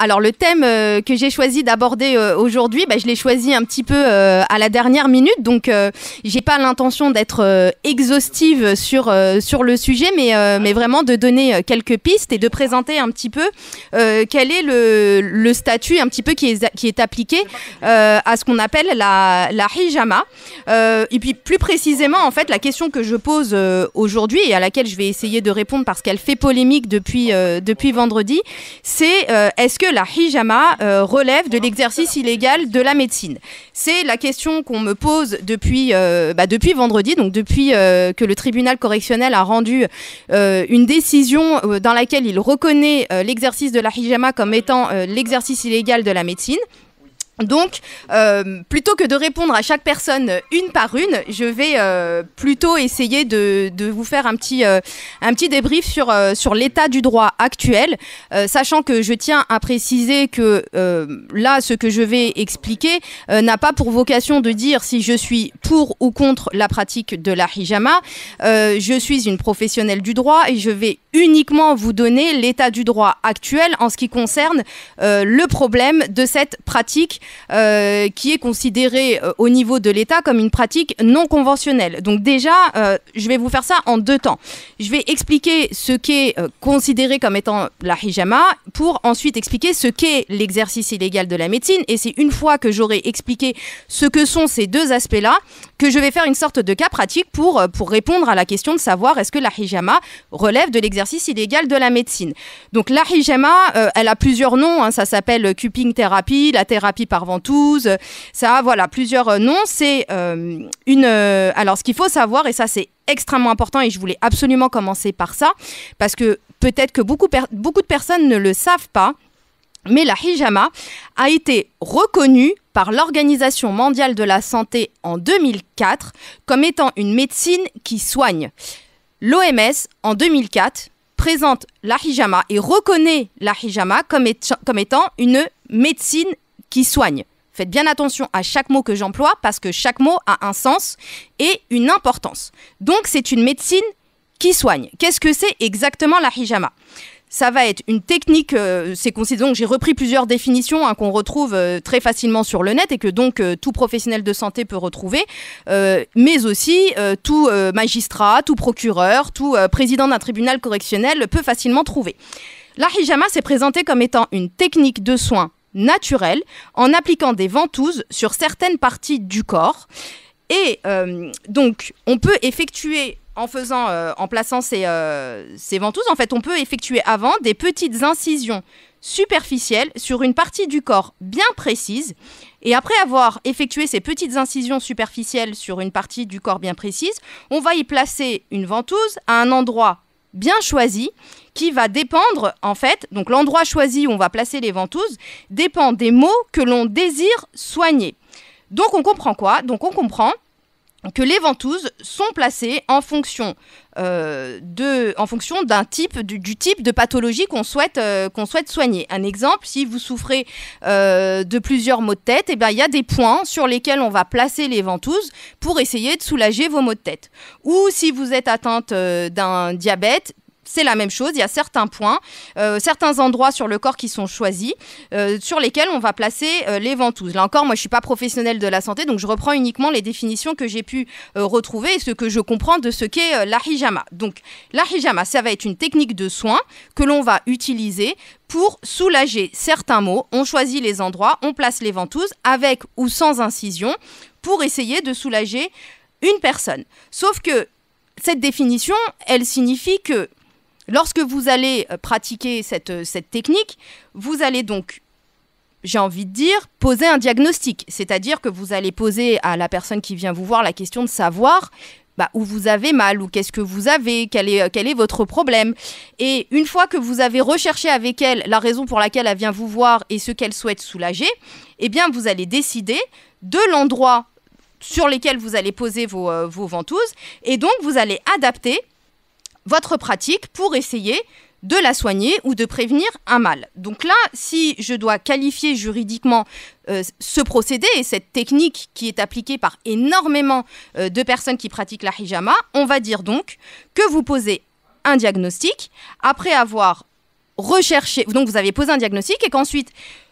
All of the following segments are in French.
Alors le thème que j'ai choisi d'aborder aujourd'hui, je l'ai choisi un petit peu à la dernière minute, donc j'ai pas l'intention d'être exhaustive sur le sujet, mais vraiment de donner quelques pistes et de présenter un petit peu quel est le statut un petit peu qui est appliqué à ce qu'on appelle la hijama. Et puis plus précisément, en fait, la question que je pose aujourd'hui et à laquelle je vais essayer de répondre parce qu'elle fait polémique depuis vendredi, c'est est-ce que la hijama relève de l'exercice illégal de la médecine? C'est la question qu'on me pose depuis vendredi, donc depuis que le tribunal correctionnel a rendu une décision dans laquelle il reconnaît l'exercice de la hijama comme étant l'exercice illégal de la médecine. Donc, plutôt que de répondre à chaque personne une par une, je vais plutôt essayer de vous faire un petit débrief sur l'état du droit actuel, sachant que je tiens à préciser que là, ce que je vais expliquer n'a pas pour vocation de dire si je suis pour ou contre la pratique de la hijama. Je suis une professionnelle du droit et je vais uniquement vous donner l'état du droit actuel en ce qui concerne le problème de cette pratique qui est considérée au niveau de l'État comme une pratique non conventionnelle. Donc déjà, je vais vous faire ça en deux temps. Je vais expliquer ce qu'est considéré comme étant la hijama pour ensuite expliquer ce qu'est l'exercice illégal de la médecine. Et c'est une fois que j'aurai expliqué ce que sont ces deux aspects-là que je vais faire une sorte de cas pratique pour répondre à la question de savoir est-ce que la hijama relève de l'exercice illégal de la médecine. Donc la hijama, elle a plusieurs noms, hein, ça s'appelle cupping thérapie, la thérapie par ventouse, ça a voilà, plusieurs noms. C'est alors ce qu'il faut savoir, et ça c'est extrêmement important et je voulais absolument commencer par ça, parce que peut-être que beaucoup de personnes ne le savent pas, mais la hijama a été reconnue par l'Organisation mondiale de la santé en 2004 comme étant une médecine qui soigne. L'OMS, en 2004, présente la hijama et reconnaît la hijama comme étant une médecine qui soigne. Faites bien attention à chaque mot que j'emploie parce que chaque mot a un sens et une importance. Donc, c'est une médecine qui soigne. Qu'est-ce que c'est exactement la hijama ? Ça va être une technique, c'est considéré, donc j'ai repris plusieurs définitions qu'on retrouve très facilement sur le net et que donc tout professionnel de santé peut retrouver, mais aussi tout magistrat, tout procureur, tout président d'un tribunal correctionnel peut facilement trouver. La hijama s'est présentée comme étant une technique de soins naturelle en appliquant des ventouses sur certaines parties du corps. Et donc, on peut effectuer, en plaçant ces ventouses, en fait, on peut effectuer avant des petites incisions superficielles sur une partie du corps bien précise. Et après avoir effectué ces petites incisions superficielles sur une partie du corps bien précise, on va y placer une ventouse à un endroit bien choisi qui va dépendre, en fait, donc l'endroit choisi où on va placer les ventouses dépend des maux que l'on désire soigner. Donc on comprend quoi ? Donc on comprend que les ventouses sont placées en fonction d'un type, du type de pathologie qu'on souhaite soigner. Un exemple, si vous souffrez de plusieurs maux de tête, il y a des points sur lesquels on va placer les ventouses pour essayer de soulager vos maux de tête. Ou si vous êtes atteinte d'un diabète, c'est la même chose, il y a certains points, certains endroits sur le corps qui sont choisis, sur lesquels on va placer les ventouses. Là encore, moi je ne suis pas professionnelle de la santé, donc je reprends uniquement les définitions que j'ai pu retrouver et ce que je comprends de ce qu'est la hijama. Donc la hijama, ça va être une technique de soin que l'on va utiliser pour soulager certains maux. On choisit les endroits, on place les ventouses avec ou sans incision pour essayer de soulager une personne. Sauf que cette définition, elle signifie que lorsque vous allez pratiquer cette technique, vous allez donc, j'ai envie de dire, poser un diagnostic. C'est-à-dire que vous allez poser à la personne qui vient vous voir la question de savoir où vous avez mal ou qu'est-ce que vous avez, quel est votre problème. Et une fois que vous avez recherché avec elle la raison pour laquelle elle vient vous voir et ce qu'elle souhaite soulager, eh bien vous allez décider de l'endroit sur lequel vous allez poser vos ventouses et donc vous allez adapter votre pratique pour essayer de la soigner ou de prévenir un mal. Donc là, si je dois qualifier juridiquement ce procédé et cette technique qui est appliquée par énormément de personnes qui pratiquent la hijama, on va dire donc que vous posez un diagnostic après avoir rechercher, donc vous avez posé un diagnostic et qu'ensuite,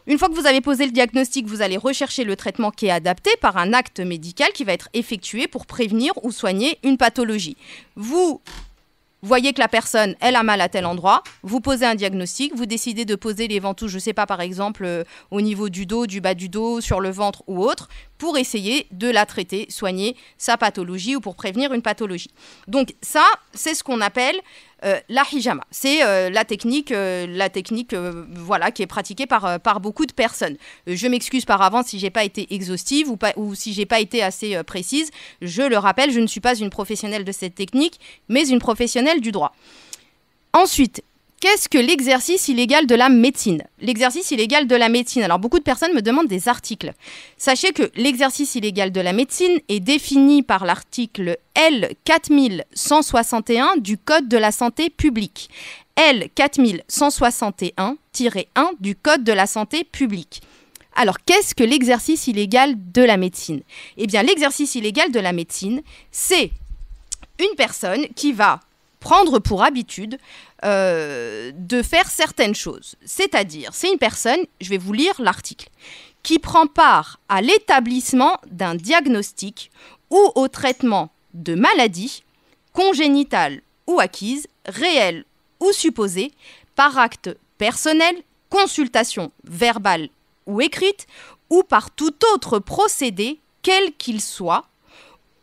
une fois que vous avez posé le diagnostic, vous allez rechercher le traitement qui est adapté par un acte médical qui va être effectué pour prévenir ou soigner une pathologie. Vous voyez que la personne, elle a mal à tel endroit, vous posez un diagnostic, vous décidez de poser les ventouses, je ne sais pas, par exemple, au niveau du dos, du bas du dos, sur le ventre ou autre, pour essayer de la traiter, soigner sa pathologie ou pour prévenir une pathologie. Donc ça, c'est ce qu'on appelle la hijama. C'est la technique voilà, qui est pratiquée par beaucoup de personnes. Je m'excuse par avance si je n'ai pas été exhaustive ou si je n'ai pas été assez précise. Je le rappelle, je ne suis pas une professionnelle de cette technique, mais une professionnelle du droit. Ensuite, qu'est-ce que l'exercice illégal de la médecine? L'exercice illégal de la médecine. Alors, beaucoup de personnes me demandent des articles. Sachez que l'exercice illégal de la médecine est défini par l'article L4161 du Code de la santé publique. L4161-1 du Code de la santé publique. Alors, qu'est-ce que l'exercice illégal de la médecine? Eh bien, l'exercice illégal de la médecine, c'est une personne qui va prendre pour habitude de faire certaines choses. C'est-à-dire, c'est une personne, je vais vous lire l'article, qui prend part à l'établissement d'un diagnostic ou au traitement de maladies congénitales ou acquises, réelles ou supposées, par acte personnel, consultation verbale ou écrite, ou par tout autre procédé, quel qu'il soit,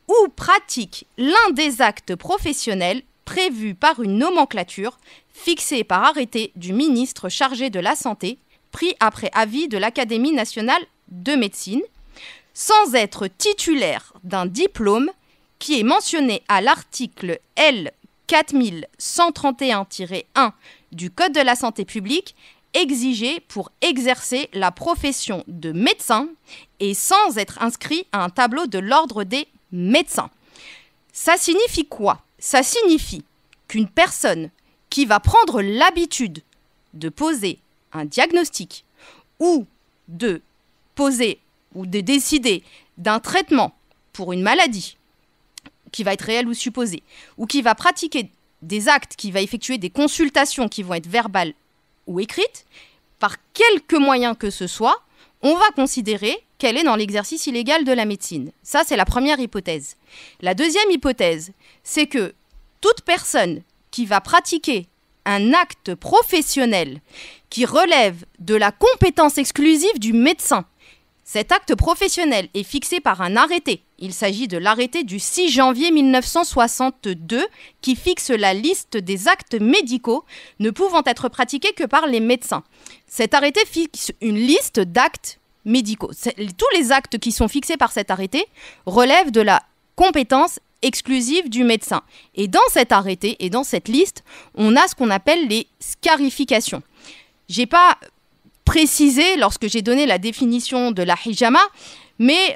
ou pratique l'un des actes professionnels prévu par une nomenclature fixée par arrêté du ministre chargé de la Santé, pris après avis de l'Académie nationale de médecine, sans être titulaire d'un diplôme qui est mentionné à l'article L4131-1 du Code de la santé publique, exigé pour exercer la profession de médecin et sans être inscrit à un tableau de l'ordre des médecins. Ça signifie quoi? Ça signifie qu'une personne qui va prendre l'habitude de poser un diagnostic ou de poser ou de décider d'un traitement pour une maladie qui va être réelle ou supposée, ou qui va pratiquer des actes, qui va effectuer des consultations qui vont être verbales ou écrites, par quelque moyen que ce soit, on va considérer qu'elle est dans l'exercice illégal de la médecine. Ça, c'est la première hypothèse. La deuxième hypothèse, c'est que toute personne qui va pratiquer un acte professionnel qui relève de la compétence exclusive du médecin, cet acte professionnel est fixé par un arrêté. Il s'agit de l'arrêté du 6 janvier 1962 qui fixe la liste des actes médicaux ne pouvant être pratiqués que par les médecins. Cet arrêté fixe une liste d'actes médicaux. Tous les actes qui sont fixés par cet arrêté relèvent de la compétence exclusive du médecin. Et dans cet arrêté et dans cette liste, on a ce qu'on appelle les scarifications. J'ai pas précisé lorsque j'ai donné la définition de la hijama, mais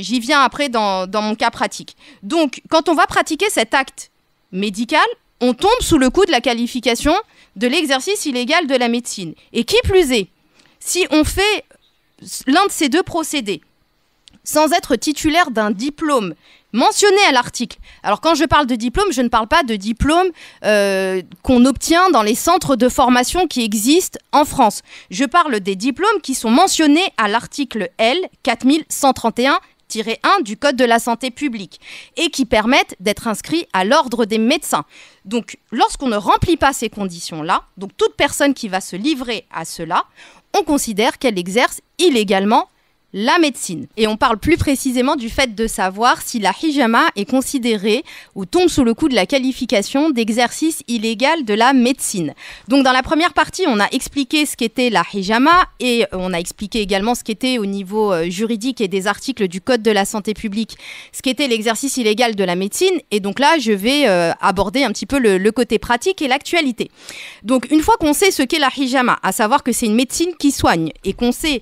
j'y viens après dans mon cas pratique. Donc, quand on va pratiquer cet acte médical, on tombe sous le coup de la qualification de l'exercice illégal de la médecine. Et qui plus est, si on fait l'un de ces deux procédés sans être titulaire d'un diplôme mentionné à l'article. Alors quand je parle de diplôme, je ne parle pas de diplôme qu'on obtient dans les centres de formation qui existent en France. Je parle des diplômes qui sont mentionnés à l'article L4131-1 du Code de la santé publique et qui permettent d'être inscrits à l'ordre des médecins. Donc lorsqu'on ne remplit pas ces conditions-là, donc toute personne qui va se livrer à cela, on considère qu'elle exerce illégalement la médecine. Et on parle plus précisément du fait de savoir si la hijama est considérée ou tombe sous le coup de la qualification d'exercice illégal de la médecine. Donc dans la première partie, on a expliqué ce qu'était la hijama et on a expliqué également ce qu'était au niveau juridique et des articles du Code de la santé publique, ce qu'était l'exercice illégal de la médecine. Et donc là, je vais aborder un petit peu le côté pratique et l'actualité. Donc une fois qu'on sait ce qu'est la hijama, à savoir que c'est une médecine qui soigne et qu'on sait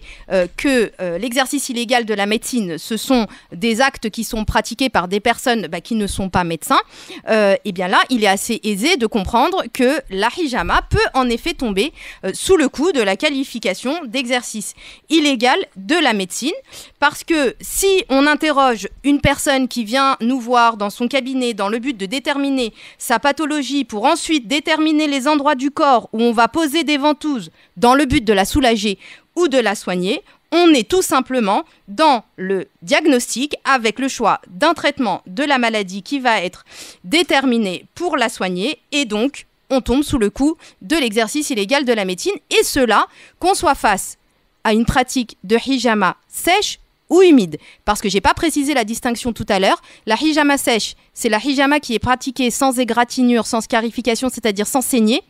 que l'exercice l'exercice illégal de la médecine, ce sont des actes qui sont pratiqués par des personnes qui ne sont pas médecins, et bien là, il est assez aisé de comprendre que la hijama peut en effet tomber sous le coup de la qualification d'exercice illégal de la médecine, parce que si on interroge une personne qui vient nous voir dans son cabinet dans le but de déterminer sa pathologie pour ensuite déterminer les endroits du corps où on va poser des ventouses dans le but de la soulager ou de la soigner, on est tout simplement dans le diagnostic avec le choix d'un traitement de la maladie qui va être déterminé pour la soigner, et donc on tombe sous le coup de l'exercice illégal de la médecine, et cela qu'on soit face à une pratique de hijama sèche ou humide. Parce que je n'ai pas précisé la distinction tout à l'heure. La hijama sèche, c'est la hijama qui est pratiquée sans égratignure, sans scarification, c'est-à-dire sans saigner.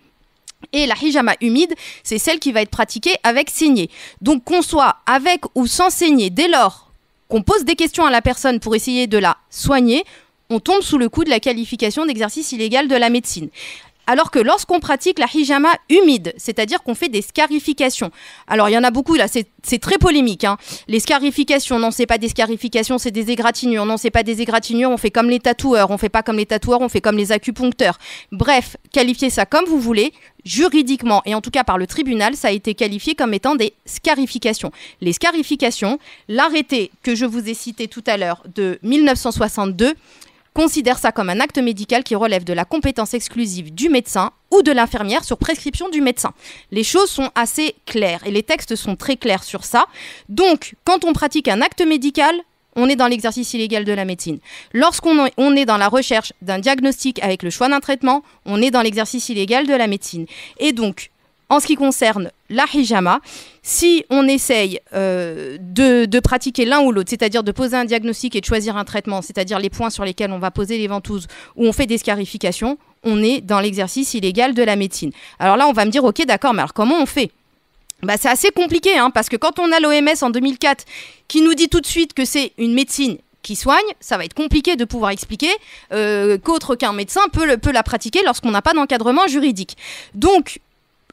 Et la hijama humide, c'est celle qui va être pratiquée avec saignée. Donc qu'on soit avec ou sans saigner, dès lors qu'on pose des questions à la personne pour essayer de la soigner, on tombe sous le coup de la qualification d'exercice illégal de la médecine. Alors que lorsqu'on pratique la hijama humide, c'est-à-dire qu'on fait des scarifications. Alors il y en a beaucoup là, c'est très polémique. Les scarifications, non, c'est pas des scarifications, c'est des égratignures. Non, c'est pas des égratignures, on fait comme les tatoueurs. On fait pas comme les tatoueurs, on fait comme les acupuncteurs. Bref, qualifiez ça comme vous voulez. Juridiquement, et en tout cas par le tribunal, ça a été qualifié comme étant des scarifications. Les scarifications, l'arrêté que je vous ai cité tout à l'heure de 1962, considère ça comme un acte médical qui relève de la compétence exclusive du médecin ou de l'infirmière sur prescription du médecin. Les choses sont assez claires et les textes sont très clairs sur ça. Donc, quand on pratique un acte médical, on est dans l'exercice illégal de la médecine. Lorsqu'on est dans la recherche d'un diagnostic avec le choix d'un traitement, on est dans l'exercice illégal de la médecine. Et donc, en ce qui concerne la hijama, si on essaye de pratiquer l'un ou l'autre, c'est-à-dire de poser un diagnostic et de choisir un traitement, c'est-à-dire les points sur lesquels on va poser les ventouses, où on fait des scarifications, on est dans l'exercice illégal de la médecine. Alors là, on va me dire, ok, d'accord, mais alors comment on fait ? C'est assez compliqué, parce que quand on a l'OMS en 2004 qui nous dit tout de suite que c'est une médecine qui soigne, ça va être compliqué de pouvoir expliquer qu'autre qu'un médecin peut la pratiquer lorsqu'on n'a pas d'encadrement juridique. Donc,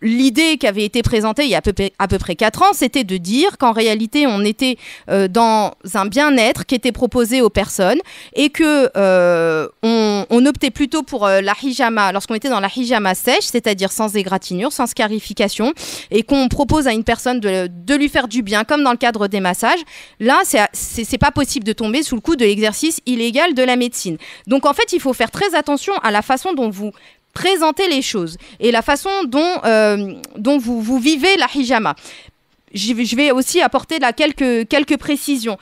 l'idée qui avait été présentée il y a à peu près 4 ans, c'était de dire qu'en réalité, on était dans un bien-être qui était proposé aux personnes et que on optait plutôt pour la hijama, lorsqu'on était dans la hijama sèche, c'est-à-dire sans égratignure, sans scarification, et qu'on propose à une personne de lui faire du bien, comme dans le cadre des massages. Là, c'est pas possible de tomber sous le coup de l'exercice illégal de la médecine. Donc en fait, il faut faire très attention à la façon dont vous présenter les choses et la façon dont vous vivez la hijama. Je vais aussi apporter là quelques précisions.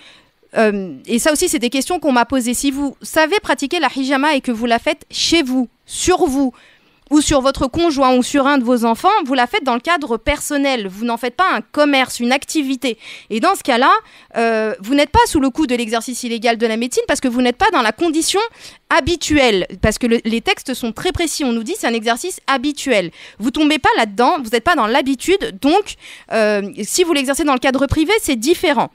Et ça aussi, c'est des questions qu'on m'a posées. Si vous savez pratiquer la hijama et que vous la faites chez vous, sur vous, ou sur votre conjoint ou sur un de vos enfants, vous la faites dans le cadre personnel. Vous n'en faites pas un commerce, une activité. Et dans ce cas-là, vous n'êtes pas sous le coup de l'exercice illégal de la médecine parce que vous n'êtes pas dans la condition habituelle. Parce que les textes sont très précis. On nous dit c'est un exercice habituel. Vous tombez pas là-dedans, vous n'êtes pas dans l'habitude. Donc, si vous l'exercez dans le cadre privé, c'est différent.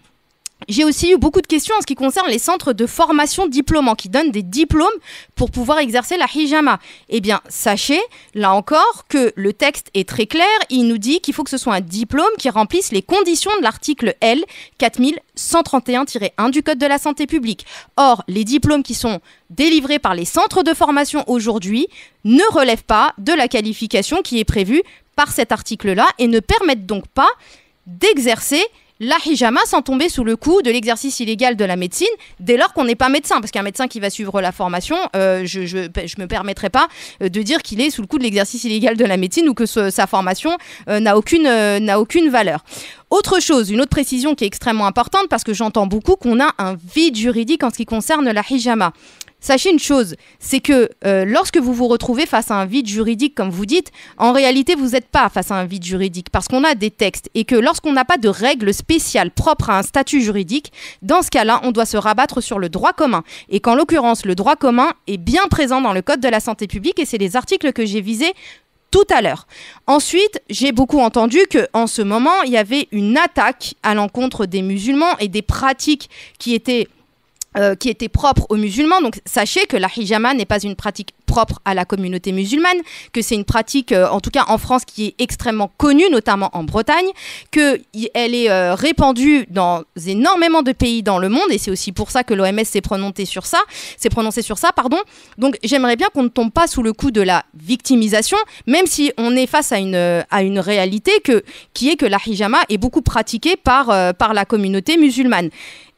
J'ai aussi eu beaucoup de questions en ce qui concerne les centres de formation diplômants qui donnent des diplômes pour pouvoir exercer la hijama. Eh bien, sachez, là encore, que le texte est très clair. Il nous dit qu'il faut que ce soit un diplôme qui remplisse les conditions de l'article L 4131-1 du Code de la santé publique. Or, les diplômes qui sont délivrés par les centres de formation aujourd'hui ne relèvent pas de la qualification qui est prévue par cet article-là et ne permettent donc pas d'exercer la hijama sans tomber sous le coup de l'exercice illégal de la médecine dès lors qu'on n'est pas médecin. Parce qu'un médecin qui va suivre la formation, je me permettrai pas de dire qu'il est sous le coup de l'exercice illégal de la médecine ou que sa formation n'a aucune valeur. Autre chose, une autre précision qui est extrêmement importante parce que j'entends beaucoup qu'on a un vide juridique en ce qui concerne la hijama. Sachez une chose, c'est que lorsque vous vous retrouvez face à un vide juridique, comme vous dites, en réalité, vous n'êtes pas face à un vide juridique parce qu'on a des textes et que lorsqu'on n'a pas de règles spéciales propres à un statut juridique, dans ce cas-là, on doit se rabattre sur le droit commun. Et qu'en l'occurrence, le droit commun est bien présent dans le Code de la santé publique et c'est les articles que j'ai visés tout à l'heure. Ensuite, j'ai beaucoup entendu qu'en ce moment, il y avait une attaque à l'encontre des musulmans et des pratiques qui étaient qui était propre aux musulmans. Donc sachez que la hijama n'est pas une pratique propre à la communauté musulmane, que c'est une pratique, en tout cas en France, qui est extrêmement connue, notamment en Bretagne, qu'elle est répandue dans énormément de pays dans le monde, et c'est aussi pour ça que l'OMS s'est prononcée sur ça. Donc j'aimerais bien qu'on ne tombe pas sous le coup de la victimisation, même si on est face à une réalité qui est que la hijama est beaucoup pratiquée par la communauté musulmane.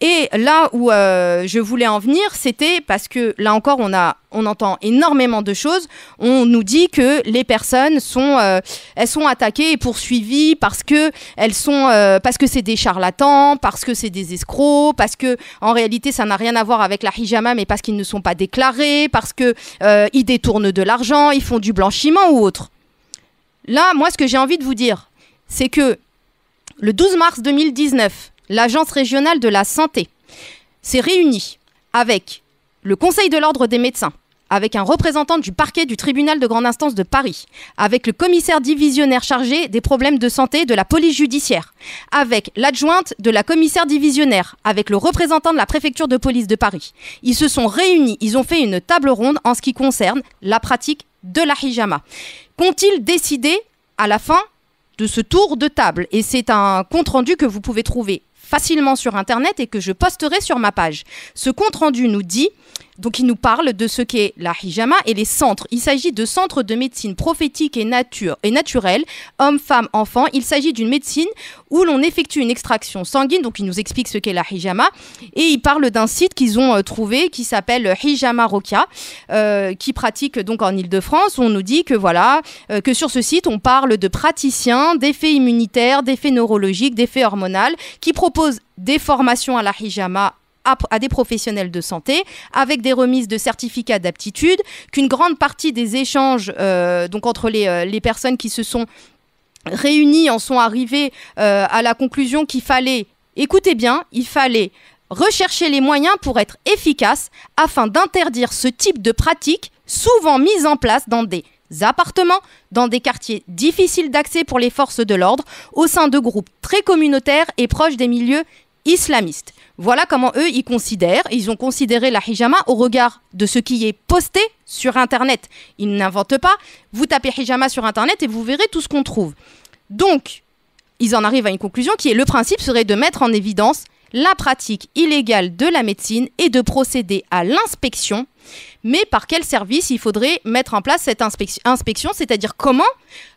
Et là où je voulais en venir, c'était parce que là encore, on entend énormément de choses. On nous dit que les personnes elles sont attaquées et poursuivies parce que c'est des charlatans, parce que c'est des escrocs, parce que en réalité ça n'a rien à voir avec la hijama, mais parce qu'ils ne sont pas déclarés, parce que ils détournent de l'argent, ils font du blanchiment ou autre. Là, moi, ce que j'ai envie de vous dire, c'est que le 12 mars 2019, l'Agence régionale de la santé s'est réunie avec le Conseil de l'ordre des médecins, avec un représentant du parquet du tribunal de grande instance de Paris, avec le commissaire divisionnaire chargé des problèmes de santé de la police judiciaire, avec l'adjointe de la commissaire divisionnaire, avec le représentant de la préfecture de police de Paris. Ils se sont réunis, ils ont fait une table ronde en ce qui concerne la pratique de la hijama. Qu'ont-ils décidé à la fin de ce tour de table? Et c'est un compte-rendu que vous pouvez trouver facilement sur Internet et que je posterai sur ma page. Ce compte-rendu nous dit, donc il nous parle de ce qu'est la hijama et les centres. Il s'agit de centres de médecine prophétique et naturelle, hommes, femmes, enfants. Il s'agit d'une médecine où l'on effectue une extraction sanguine, donc il nous explique ce qu'est la hijama, et il parle d'un site qu'ils ont trouvé qui s'appelle Hijama Rokia, qui pratique donc en Île-de-France. On nous dit que voilà, que sur ce site, on parle de praticiens, d'effets immunitaires, d'effets neurologiques, d'effets hormonaux, qui proposent des formations à la hijama à des professionnels de santé, avec des remises de certificats d'aptitude, qu'une grande partie des échanges donc entre les personnes qui se sont réunies en sont arrivées à la conclusion qu'il fallait, écoutez bien, il fallait rechercher les moyens pour être efficace afin d'interdire ce type de pratique souvent mise en place dans des appartements, dans des quartiers difficiles d'accès pour les forces de l'ordre, au sein de groupes très communautaires et proches des milieux islamistes. Voilà comment eux, ils considèrent. Ils ont considéré la hijama au regard de ce qui est posté sur Internet. Ils n'inventent pas. Vous tapez hijama sur Internet et vous verrez tout ce qu'on trouve. Donc, ils en arrivent à une conclusion qui est: le principe serait de mettre en évidence la pratique illégale de la médecine et de procéder à l'inspection. Mais par quel service il faudrait mettre en place cette inspection, c'est-à-dire comment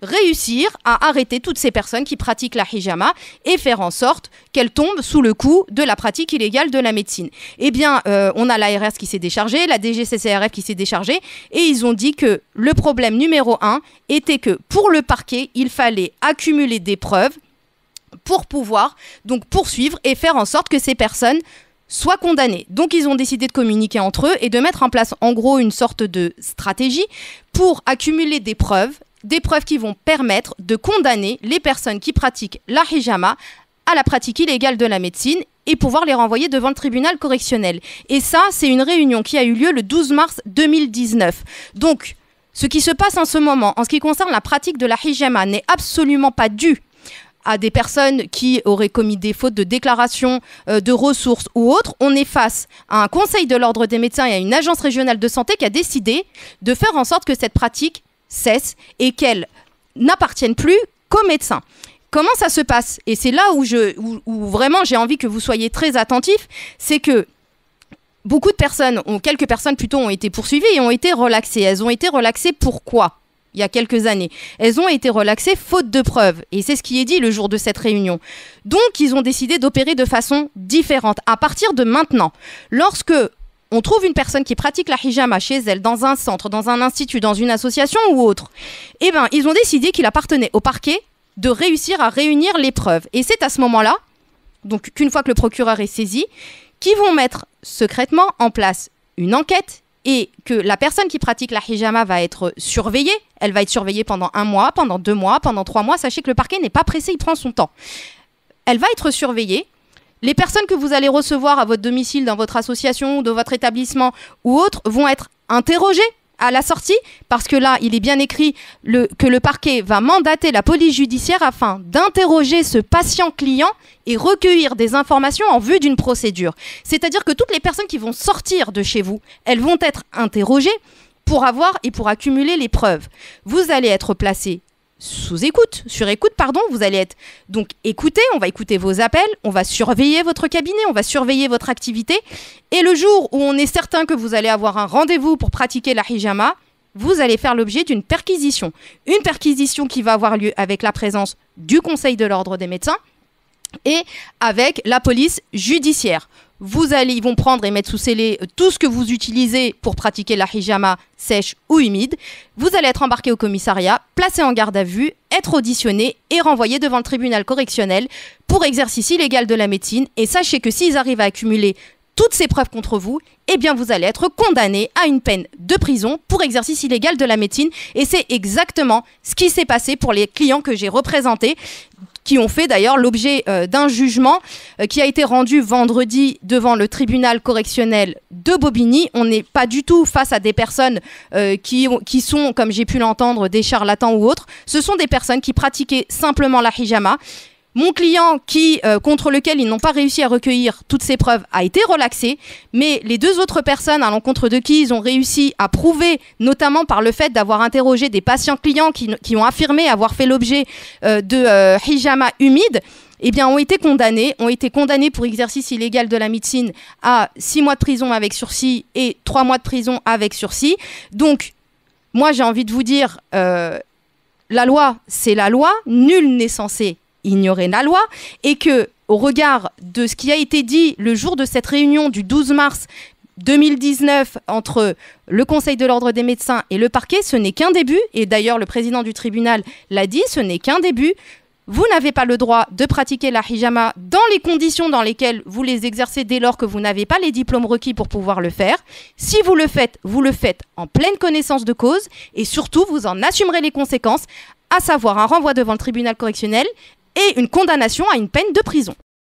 réussir à arrêter toutes ces personnes qui pratiquent la hijama et faire en sorte qu'elles tombent sous le coup de la pratique illégale de la médecine. Eh bien, on a l'ARS qui s'est déchargée, la DGCCRF qui s'est déchargée, et ils ont dit que le problème numéro 1 était que pour le parquet, il fallait accumuler des preuves pour pouvoir donc poursuivre et faire en sorte que ces personnes soient condamnés. Donc ils ont décidé de communiquer entre eux et de mettre en place en gros une sorte de stratégie pour accumuler des preuves qui vont permettre de condamner les personnes qui pratiquent la hijama à la pratique illégale de la médecine et pouvoir les renvoyer devant le tribunal correctionnel. Et ça, c'est une réunion qui a eu lieu le 12 mars 2019. Donc, ce qui se passe en ce moment, en ce qui concerne la pratique de la hijama, n'est absolument pas dû à des personnes qui auraient commis des fautes de déclaration de ressources ou autres. On est face à un conseil de l'ordre des médecins et à une agence régionale de santé qui a décidé de faire en sorte que cette pratique cesse et qu'elle n'appartienne plus qu'aux médecins. Comment ça se passe? Et c'est là où vraiment j'ai envie que vous soyez très attentifs, c'est que quelques personnes plutôt ont été poursuivies et ont été relaxées. Elles ont été relaxées pourquoi? Il y a quelques années. Elles ont été relaxées faute de preuves. Et c'est ce qui est dit le jour de cette réunion. Donc, ils ont décidé d'opérer de façon différente. À partir de maintenant, lorsque on trouve une personne qui pratique la hijama chez elle, dans un centre, dans un institut, dans une association ou autre, eh ben, ils ont décidé qu'il appartenait au parquet de réussir à réunir les preuves. Et c'est à ce moment-là, donc qu'une fois que le procureur est saisi, qu'ils vont mettre secrètement en place une enquête et que la personne qui pratique la hijama va être surveillée. Elle va être surveillée pendant 1 mois, pendant 2 mois, pendant 3 mois. Sachez que le parquet n'est pas pressé, il prend son temps. Elle va être surveillée. Les personnes que vous allez recevoir à votre domicile, dans votre association, dans votre établissement ou autre, vont être interrogées à la sortie, parce que là, il est bien écrit que le parquet va mandater la police judiciaire afin d'interroger ce patient client et recueillir des informations en vue d'une procédure. C'est-à-dire que toutes les personnes qui vont sortir de chez vous, elles vont être interrogées pour avoir et pour accumuler les preuves. Vous allez être placé sur écoute, vous allez être donc écouté, on va écouter vos appels, on va surveiller votre cabinet, on va surveiller votre activité, et le jour où on est certain que vous allez avoir un rendez-vous pour pratiquer la hijama, vous allez faire l'objet d'une perquisition. Une perquisition qui va avoir lieu avec la présence du Conseil de l'Ordre des médecins et avec la police judiciaire. Ils vont prendre et mettre sous scellé tout ce que vous utilisez pour pratiquer la hijama sèche ou humide. Vous allez être embarqué au commissariat, placé en garde à vue, être auditionné et renvoyé devant le tribunal correctionnel pour exercice illégal de la médecine. Et sachez que s'ils arrivent à accumuler toutes ces preuves contre vous, eh bien vous allez être condamné à une peine de prison pour exercice illégal de la médecine. Et c'est exactement ce qui s'est passé pour les clients que j'ai représentés, qui ont fait d'ailleurs l'objet d'un jugement qui a été rendu vendredi devant le tribunal correctionnel de Bobigny. On n'est pas du tout face à des personnes qui sont, comme j'ai pu l'entendre, des charlatans ou autres. Ce sont des personnes qui pratiquaient simplement la hijama. Mon client, contre lequel ils n'ont pas réussi à recueillir toutes ces preuves, a été relaxé. Mais les deux autres personnes à l'encontre de qui ils ont réussi à prouver, notamment par le fait d'avoir interrogé des patients clients qui ont affirmé avoir fait l'objet de hijama humide, eh bien, ont été condamnés pour exercice illégal de la médecine à 6 mois de prison avec sursis et 3 mois de prison avec sursis. Donc, moi, j'ai envie de vous dire, la loi, c'est la loi. Nul n'est censé ignorer la loi, et que, au regard de ce qui a été dit le jour de cette réunion du 12 mars 2019 entre le Conseil de l'Ordre des médecins et le parquet, ce n'est qu'un début, et d'ailleurs le président du tribunal l'a dit, ce n'est qu'un début. Vous n'avez pas le droit de pratiquer la hijama dans les conditions dans lesquelles vous les exercez dès lors que vous n'avez pas les diplômes requis pour pouvoir le faire. Si vous le faites en pleine connaissance de cause, et surtout vous en assumerez les conséquences, à savoir un renvoi devant le tribunal correctionnel et une condamnation à une peine de prison.